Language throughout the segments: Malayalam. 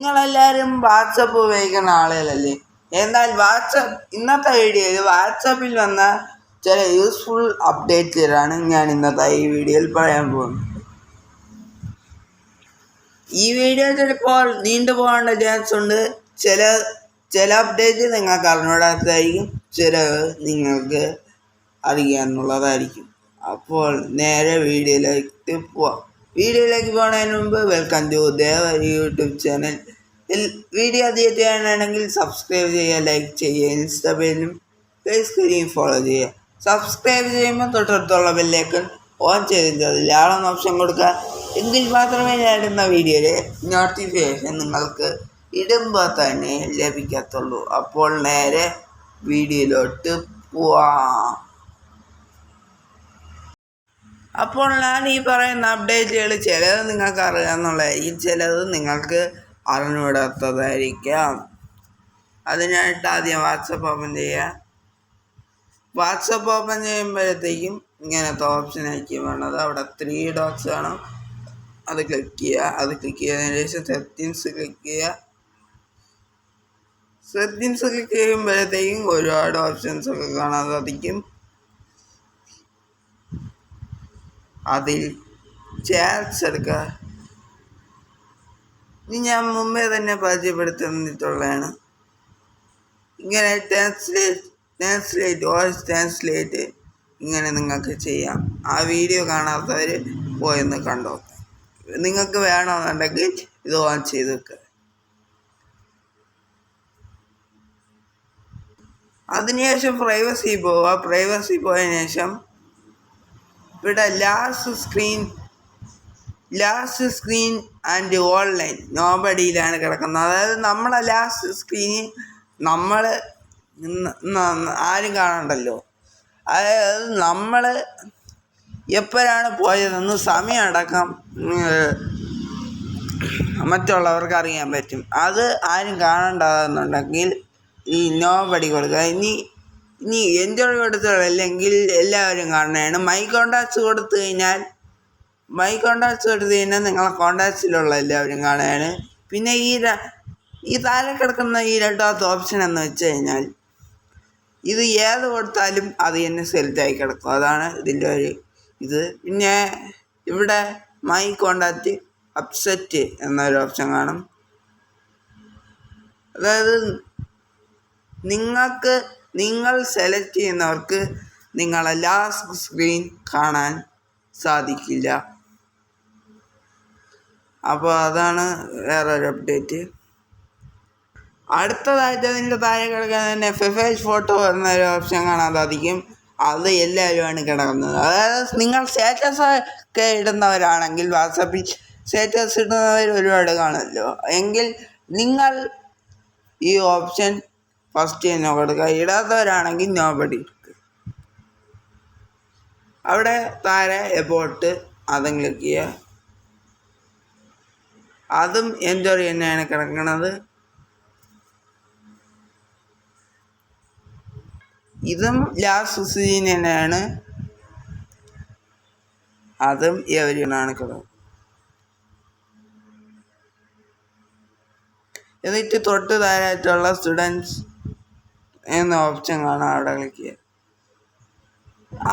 നിങ്ങളെല്ലാവരും വാട്സപ്പ് ഉപയോഗിക്കുന്ന ആളുകളല്ലേ? എന്നാൽ ഇന്നത്തെ വീഡിയോയിൽ വാട്സപ്പിൽ വന്ന ചില യൂസ്ഫുൾ അപ്ഡേറ്റുകളാണ് ഞാൻ ഇന്നത്തെ ഈ വീഡിയോയിൽ പറയാൻ പോകുന്നത്. ഈ വീഡിയോ ചിലപ്പോൾ നീണ്ടു പോകേണ്ട ചാൻസ് ഉണ്ട്. ചില അപ്ഡേറ്റ് നിങ്ങൾക്ക് അറിഞ്ഞൂടാത്തതായിരിക്കും, ചില നിങ്ങൾക്ക് അറിയാമെന്നുള്ളതായിരിക്കും. അപ്പോൾ നേരെ വീഡിയോയിലേക്ക് പോവാം. വീഡിയോയിലേക്ക് പോകുന്നതിന് മുമ്പ് welcome to Devari YouTube channel. Video ആദ്യമായിട്ടാണെങ്കിൽ സബ്സ്ക്രൈബ് ചെയ്യുക, ലൈക്ക് ചെയ്യുക, ഇൻസ്റ്റാ പേജിലും ഫേസ്ബുക്കിലും ഫോളോ ചെയ്യുക. സബ്സ്ക്രൈബ് ചെയ്യുമ്പോൾ തൊട്ടടുത്തുള്ള ബെല്ലൈക്കൺ ഓൺ ചെയ്തിട്ട് അതിൽ ആളെന്ന ഓപ്ഷൻ കൊടുക്കുക. എങ്കിൽ മാത്രമേ ഞാൻ ഇടുന്ന വീഡിയോയിലെ നോട്ടിഫിക്കേഷൻ നിങ്ങൾക്ക് ഇടുമ്പോൾ തന്നെ ലഭിക്കത്തുള്ളൂ. അപ്പോൾ നേരെ വീഡിയോയിലോട്ട് പോവാം. അപ്പോൾ ഞാൻ ഈ പറയുന്ന അപ്ഡേറ്റുകൾ ചിലത് നിങ്ങൾക്ക് അറിയാമെന്നുള്ളതായിരിക്കും, ചിലത് നിങ്ങൾക്ക് അറിഞ്ഞുവിടാത്തതായിരിക്കാം. അതിനായിട്ട് ആദ്യം വാട്സപ്പ് ഓപ്പൺ ചെയ്യുക. വാട്സപ്പ് ഓപ്പൺ ചെയ്യുമ്പോഴത്തേക്കും ഇങ്ങനത്തെ ഓപ്ഷൻ ആയിരിക്കും വേണത്. അവിടെ 3 ഡോട്ട്സ് കാണും, അത് ക്ലിക്ക് ചെയ്യുക. അത് ക്ലിക്ക് ചെയ്തതിന് ശേഷം സെറ്റിങ്സ് ക്ലിക്ക് ചെയ്യുക. സെറ്റിങ്സ് ക്ലിക്ക് ചെയ്യുമ്പോഴത്തേക്കും ഒരുപാട് ഓപ്ഷൻസ് ഒക്കെ കാണാൻ സാധിക്കും. അതിൽ ചാറ്റ്സ് എടുക്കുക. ഇത് ഞാൻ മുമ്പേ തന്നെ പരിചയപ്പെടുത്തി തന്നിട്ടുള്ളതാണ്. ഇങ്ങനെ വോയിസ് ട്രാൻസ്ലേറ്റ് ഇങ്ങനെ നിങ്ങൾക്ക് ചെയ്യാം. ആ വീഡിയോ കാണാത്തവർ പോയെന്ന് കണ്ടോ. നിങ്ങൾക്ക് വേണമെന്നുണ്ടെങ്കിൽ ഇത് ഓൺ ചെയ്ത് വെക്കുക. അതിനുശേഷം പ്രൈവസി പോവുക. പ്രൈവസി പോയതിനു ശേഷം ഇവിടെ ലാസ്റ്റ് സ്ക്രീൻ ആൻഡ് ഓൺലൈൻ നോബഡിയിലാണ് കിടക്കുന്നത്. അതായത് നമ്മളെ ലാസ്റ്റ് സ്ക്രീനിൽ നമ്മൾ ആരും കാണണ്ടല്ലോ. അതായത് നമ്മൾ എപ്പോഴാണ് പോയതെന്ന് സമയം അടക്കം മറ്റുള്ളവർക്ക് അറിയാൻ പറ്റും. അത് ആരും കാണണ്ടെന്നുണ്ടെങ്കിൽ ഈ നോബഡി കൊടുക്കുക. ഇനി എൻജോയ് കൊടുത്തല്ലെങ്കിൽ എല്ലാവരും കാണുന്നതാണ്. മൈ കോണ്ടാക്ട്സ് കൊടുത്തു കഴിഞ്ഞാൽ നിങ്ങളെ കോണ്ടാക്ട്സിലുള്ള എല്ലാവരും കാണുകയാണ്. പിന്നെ ഈ താഴെ കിടക്കുന്ന ഈ രണ്ടാമത്തെ ഓപ്ഷൻ എന്ന് വെച്ച് കഴിഞ്ഞാൽ ഇത് ഏത് കൊടുത്താലും അത് തന്നെ സെലക്റ്റായി കിടക്കും. അതാണ് ഇതിൻ്റെ ഒരു ഇത്. പിന്നെ ഇവിടെ മൈ കോണ്ടാക്റ്റ് അപ്സെറ്റ് എന്നൊരു ഓപ്ഷൻ കാണും. അതായത് നിങ്ങൾ സെലക്ട് ചെയ്യുന്നവർക്ക് നിങ്ങളെ ലാസ്റ്റ് സ്ക്രീൻ കാണാൻ സാധിക്കില്ല. അപ്പോൾ അതാണ് വേറൊരു അപ്ഡേറ്റ്. അടുത്തതായിട്ട് അതിൻ്റെ താഴെ കിടക്കുന്ന പ്രൊഫൈൽ ഫോട്ടോ എന്നൊരു ഓപ്ഷൻ കാണാൻ സാധിക്കും. അത് എല്ലാവരുമാണ് കിടക്കുന്നത്. അതായത് നിങ്ങൾ സ്റ്റാറ്റസ് ഒക്കെ ഇടുന്നവരാണെങ്കിൽ, വാട്സപ്പിൽ സ്റ്റാറ്റസ് ഇടുന്നവർ ഒരുപാട് കാണുമല്ലോ, എങ്കിൽ നിങ്ങൾ ഈ ഓപ്ഷൻ ഫസ്റ്റ് തന്നെ കൊടുക്കുക. ഇടാത്തവരാണെങ്കിൽ നോബഡി എടുക്കുക. അവിടെ താഴെ എബോട്ട് അതും ക്ലിക്ക് ചെയ്യുക. അതും എൻജോയ് തന്നെയാണ് കിടക്കുന്നത്. ഇതും ലാസ്റ്റ് സീൻ തന്നെയാണ്. അതും എവരിയാണ് കിടക്കുന്നത്. എന്നിട്ട് തൊട്ട് താഴെയായിട്ടുള്ള സ്റ്റുഡൻസ് എന്ന ഓപ്ഷൻ കാണാം. അവിടെ ക്ലിക്ക് ചെയ്യുക.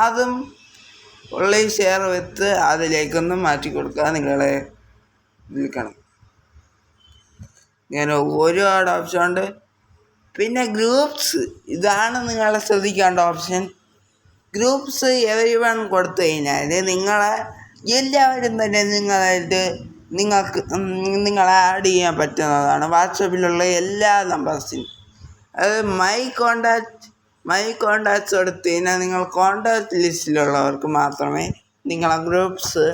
അതും ഉള്ളി ഷെയർ വിത്ത് അതിലേക്കൊന്നും മാറ്റി കൊടുക്കുക. നിങ്ങളെ വിളിക്കണം. ഇങ്ങനെ ഒരുപാട് ഓപ്ഷൻ ഉണ്ട്. പിന്നെ ഗ്രൂപ്പ്സ്, ഇതാണ് നിങ്ങളെ ശ്രദ്ധിക്കേണ്ട ഓപ്ഷൻ. ഗ്രൂപ്പ്സ് എവരിവൺ കൊടുത്തു കഴിഞ്ഞാൽ നിങ്ങളെ എല്ലാവരും തന്നെ നിങ്ങളെ ആഡ് ചെയ്യാൻ പറ്റുന്നതാണ്. വാട്സപ്പിലുള്ള എല്ലാ നമ്പേഴ്സിനും. അതായത് മൈ കോണ്ടാക്ട്സ് കൊടുത്തു കഴിഞ്ഞാൽ നിങ്ങൾ കോണ്ടാക്ട് ലിസ്റ്റിലുള്ളവർക്ക് മാത്രമേ നിങ്ങളെ ഗ്രൂപ്പ്സ്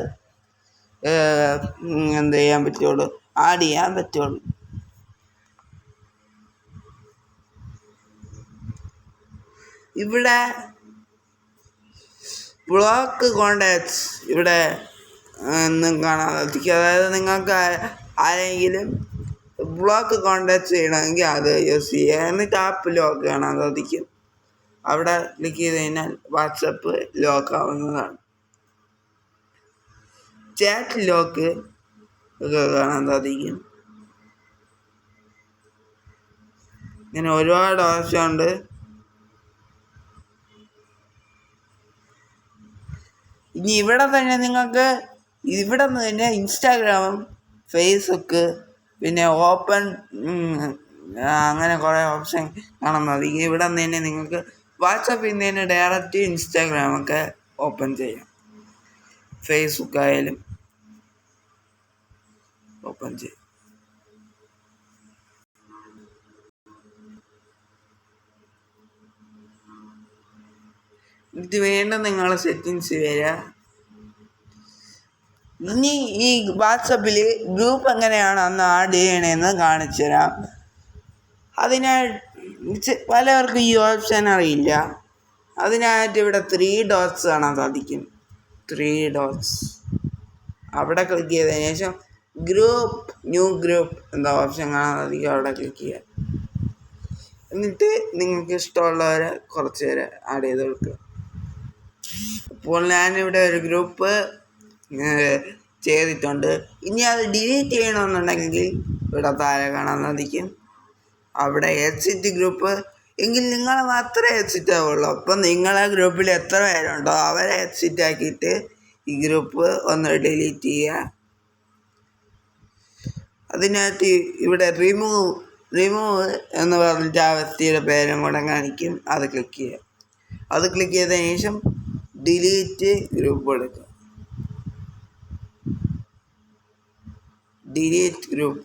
എന്ത് ചെയ്യാൻ പറ്റുള്ളൂ, ആഡ് ചെയ്യാൻ പറ്റുള്ളൂ. ഇവിടെ ബ്ലോക്ക് കോണ്ടാക്ട്സ് ഇവിടെ കാണാൻ സാധിക്കും. അതായത് നിങ്ങൾക്ക് ആരെങ്കിലും ബ്ലോക്ക് കോണ്ടാക്ട് ചെയ്യണമെങ്കിൽ അത് യൂസ് ചെയ്യുക. എന്നിട്ട് ആപ്പ് ലോക്ക് കാണാൻ സാധിക്കും. അവിടെ ക്ലിക്ക് ചെയ്ത് കഴിഞ്ഞാൽ വാട്സപ്പ് ലോക്ക് ആവുന്നതാണ്. ചാറ്റ് ലോക്ക് ഒക്കെ കാണാൻ സാധിക്കും. ഇങ്ങനെ ഒരുപാട് ഓപ്ഷനുണ്ട്. ഇനി ഇവിടെ തന്നെ നിങ്ങൾക്ക് ഇവിടെ നിന്ന് തന്നെ ഇൻസ്റ്റാഗ്രാമും ഫേസ്ബുക്ക് പിന്നെ ഓപ്പൺ അങ്ങനെ കുറേ ഓപ്ഷൻ കാണാൻ സാധിക്കും. ഇവിടെ നിന്ന് തന്നെ നിങ്ങൾക്ക് വാട്സപ്പിൽ നിന്ന് തന്നെ ഡയറക്റ്റ് ഇൻസ്റ്റാഗ്രാമൊക്കെ ഓപ്പൺ ചെയ്യാം. ഫേസ്ബുക്ക് ആയാലും ഓപ്പൺ ചെയ്യും. ഇത് വേണ്ട നിങ്ങൾ സെറ്റിങ്സ് വരിക. ഇനി ഈ വാട്സപ്പിൽ ഗ്രൂപ്പ് എങ്ങനെയാണ് അന്ന് ആഡ് ചെയ്യണമെന്ന് കാണിച്ചു തരാം. അതിനായിട്ട് പലവർക്കും ഈ ഓപ്ഷൻ അറിയില്ല. അതിനായിട്ട് ഇവിടെ 3 ഡോട്ട്സ് കാണാൻ സാധിക്കും. 3 ഡോട്ട്സ് അവിടെ ക്ലിക്ക് ചെയ്തതിന് ശേഷം ഗ്രൂപ്പ് ന്യൂ ഗ്രൂപ്പ് എന്ന ഓപ്ഷൻ കാണാൻ സാധിക്കും. അവിടെ ക്ലിക്ക് ചെയ്യുക. എന്നിട്ട് നിങ്ങൾക്ക് ഇഷ്ടമുള്ളവരെ കുറച്ച് പേരെ ആഡ് ചെയ്ത് കൊടുക്കുക. അപ്പോൾ ഞാനിവിടെ ഒരു ഗ്രൂപ്പ് ചെയ്തിട്ടുണ്ട്. ഇനി അത് ഡിലീറ്റ് ചെയ്യണമെന്നുണ്ടെങ്കിൽ ഇവിടെ താഴെ കാണാൻ സാധിക്കും. അവിടെ എക്സിറ്റ് ഗ്രൂപ്പ് എങ്കിൽ നിങ്ങൾ മാത്രമേ എക്സിറ്റ് ആവുള്ളൂ. അപ്പം നിങ്ങളെ ഗ്രൂപ്പിൽ എത്ര പേരുണ്ടോ അവരെ എക്സിറ്റ് ആക്കിയിട്ട് ഈ ഗ്രൂപ്പ് ഒന്ന് ഡിലീറ്റ് ചെയ്യുക. അതിനകത്ത് ഇവിടെ റിമൂവ് എന്ന് പറഞ്ഞിട്ട് ആ വ്യക്തിയുടെ പേരും കൂടെ കാണിക്കും. അത് ക്ലിക്ക് ചെയ്യുക. അത് ക്ലിക്ക് ചെയ്തതിന് ശേഷം ഡിലീറ്റ് ഗ്രൂപ്പ് എടുക്കുക. Delete group.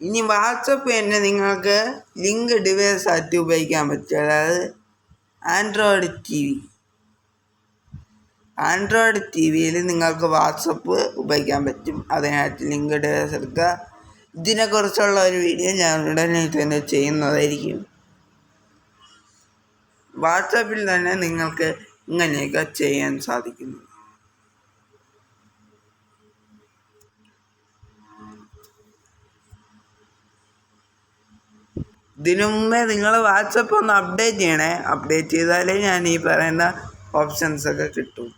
ഇനി വാട്സപ്പ് തന്നെ നിങ്ങൾക്ക് ലിങ്ക് ഡിവൈസ് ആയിട്ട് ഉപയോഗിക്കാൻ പറ്റും. അതായത് ആൻഡ്രോയിഡ് ടി വിയിൽ നിങ്ങൾക്ക് വാട്സപ്പ് ഉപയോഗിക്കാൻ പറ്റും. അതിനായിട്ട് ലിങ്ക് ഡിവൈസ് എടുക്കുക. ഇതിനെക്കുറിച്ചുള്ള ഒരു വീഡിയോ ഞാൻ ഉടനെ തന്നെ ചെയ്യുന്നതായിരിക്കും. വാട്സപ്പിൽ തന്നെ നിങ്ങൾക്ക് ഇങ്ങനെയൊക്കെ ചെയ്യാൻ സാധിക്കുന്നു. ഇതിനു മുമ്പേ നിങ്ങൾ വാട്സപ്പ് ഒന്ന് അപ്ഡേറ്റ് ചെയ്യണേ. അപ്ഡേറ്റ് ചെയ്താലേ ഞാൻ ഈ പറയുന്ന ഓപ്ഷൻസൊക്കെ കിട്ടും.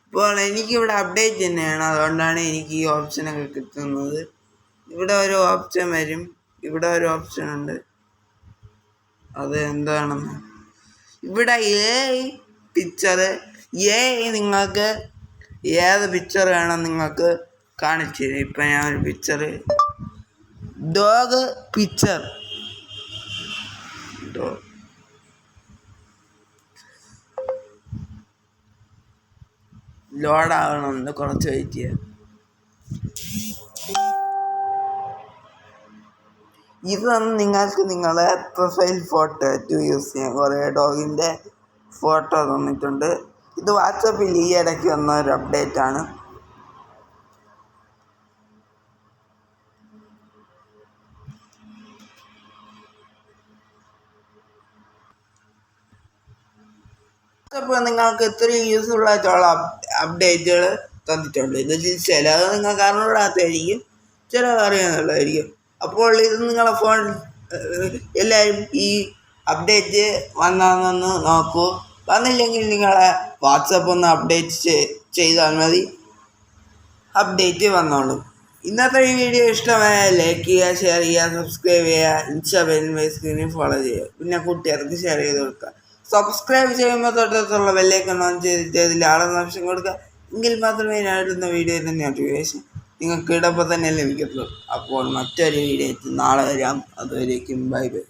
ഇപ്പോൾ എനിക്കിവിടെ അപ്ഡേറ്റ് തന്നെയാണ്, അതുകൊണ്ടാണ് എനിക്ക് ഈ ഓപ്ഷനൊക്കെ കിട്ടുന്നത്. ഇവിടെ ഒരു ഓപ്ഷൻ വരും, ഇവിടെ ഒരു ഓപ്ഷൻ ഉണ്ട്. അത് എന്താണെന്ന് ഇവിടെ പിക്ചർ നിങ്ങൾക്ക് ഏത് പിക്ചർ വേണം നിങ്ങൾക്ക് കാണിച്ചു തരും. ഇപ്പം ഞാൻ ഒരു പിക്ചർ ഡോഗ് പിക്ചർ ലോഡാകണമെന്ന് കുറച്ച് വെയിറ്റ് ചെയ്യാം. ഇതൊന്നും നിങ്ങൾക്ക് നിങ്ങളെ പ്രൊഫൈൽ ഫോട്ടോ ആയിട്ട് യൂസ് ചെയ്യാം. കുറേ ഡോഗിൻ്റെ ഫോട്ടോ തന്നിട്ടുണ്ട്. ഇത് വാട്സപ്പിൽ ഈ ഇടയ്ക്ക് വന്ന ഒരു അപ്ഡേറ്റ് ആണ്. വാട്സപ്പ് നിങ്ങൾക്ക് ഇത്രയും യൂസ്ഫുൾ ആയിട്ടുള്ള അപ്ഡേറ്റുകൾ തന്നിട്ടുണ്ട്. ഇതിൽ ചിലത് നിങ്ങൾക്ക് അറിഞ്ഞൂടാത്തതായിരിക്കും, ചിലത് അറിയാനുള്ളതായിരിക്കും. അപ്പോൾ ഇത് നിങ്ങളെ ഫോൺ എല്ലാവരും ഈ അപ്ഡേറ്റ് വന്നാന്നൊന്ന് നോക്കൂ. വന്നില്ലെങ്കിൽ നിങ്ങളെ വാട്സപ്പ് ഒന്ന് അപ്ഡേറ്റ് ചെയ്താൽ മതി, അപ്ഡേറ്റ് വന്നോളും. ഇന്നത്തെ ഈ വീഡിയോ ഇഷ്ടമായ ലൈക്ക് ചെയ്യുക, ഷെയർ ചെയ്യുക, സബ്സ്ക്രൈബ് ചെയ്യുക, ഇൻസ്റ്റാഗ്രാമിൽ ഫേസ്ബുക്കിൽ ഫോളോ ചെയ്യുക. പിന്നെ കൂട്ടുകാർക്ക് ഷെയർ ചെയ്ത് കൊടുക്കുക. സബ്സ്ക്രൈബ് ചെയ്യുമ്പോൾ തൊട്ടടുത്തുള്ള ബെല്ലൈക്കൺ ഓൺ ചെയ്തിട്ട് അതിൽ ആളെന്ന ഓപ്ഷൻ കൊടുക്കുക. എങ്കിൽ മാത്രമേ ഞാൻ ഇടുന്ന വീഡിയോയിൽ തന്നെ നോട്ടിഫിക്കേഷൻ നിങ്ങൾക്ക് ഇടപ്പോൾ തന്നെ ലഭിക്കത്തുള്ളൂ. അപ്പോൾ മറ്റൊരു വീഡിയോ നാളെ വരാം. അതുവരേക്കും ബൈ ബൈ.